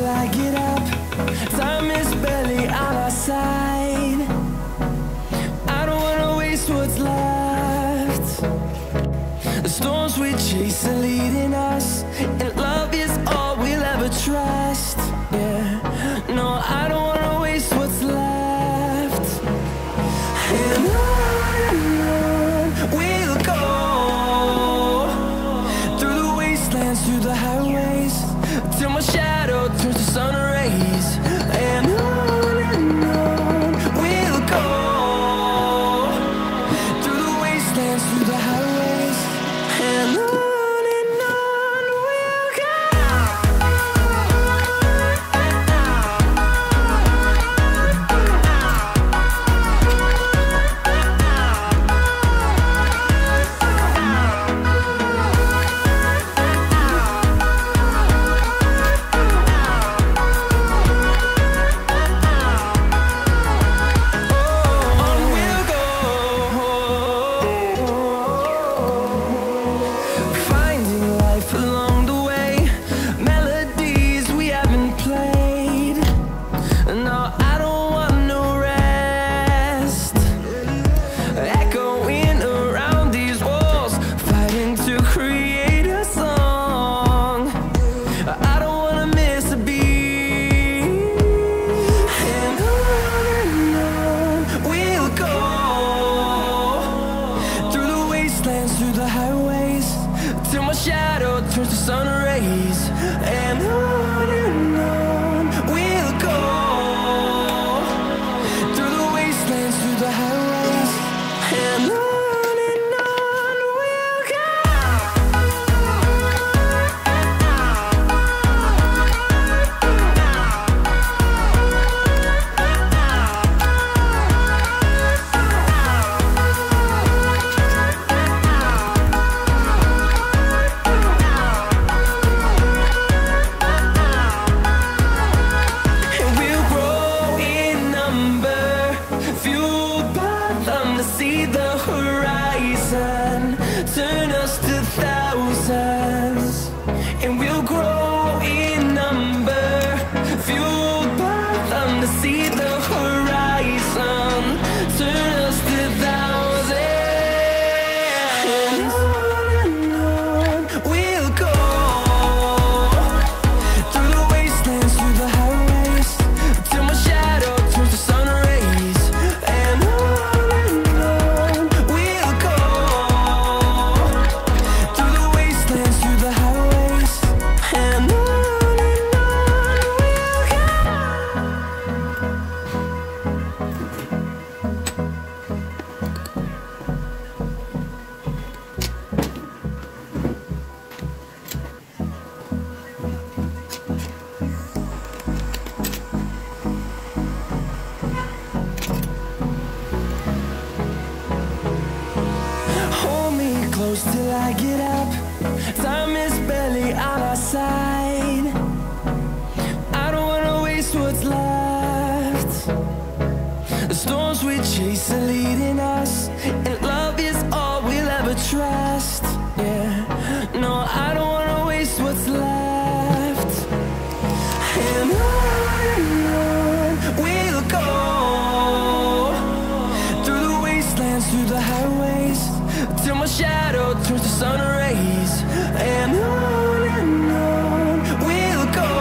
till I get up. Time is barely on our side. I don't wanna waste what's left. The storms we chase are leading us, and love is all we'll ever trust. Yeah, no, I don't wanna waste what's left. And on we'll go, through the wastelands, through the highways, till my shadow turns to sun rays. And on we'll go, through the wastelands, through the highways, and on we'll go. Through the highways, till my shadow turns to sun rays. And on we'll go, through the wastelands, through the highways, and on we'll go. See the horizon, turn us to thousands, and we'll grow in number, fueled by them to see the horizon, turn us to thousands. And on we'll go, through the wastelands, through the highways, till my shadow turns to sun rays. And till I get up. Time is barely on our side. I don't wanna waste what's left. The storms we chase are leading us, and love is all we'll ever trust. Yeah, no, I don't wanna waste what's left. And on we'll go, through the wastelands, through the highways, till my shadow turns to sun rays. And on we'll go,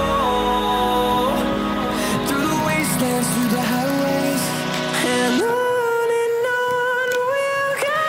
through the wastelands, through the highways, and on we'll go.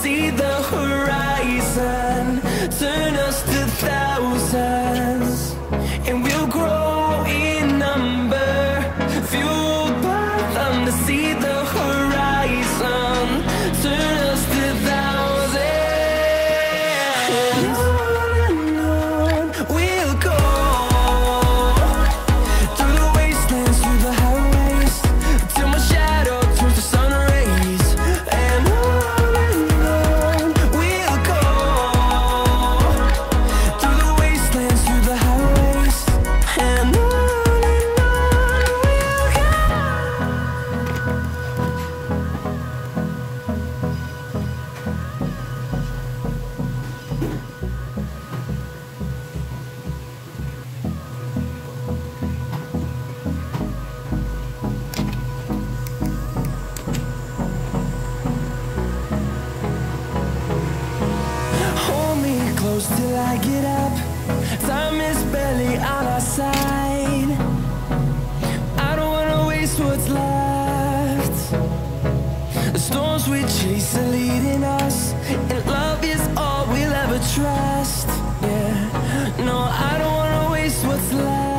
see the horizon, turn us to thousands, and we'll grow in number, fueled by them to see the horizon, turn us to thousands, and on we'll go, through the wastelands, through the highways, till my shadow turns to sun rays, and on we'll go, through the wastelands, through the highways, and on we'll go. Hold me close till I get up. Time is barely on our side. I don't wanna waste what's left. The storms we chase are leading us, and love is all we'll ever trust. Yeah, no, I don't wanna waste what's left.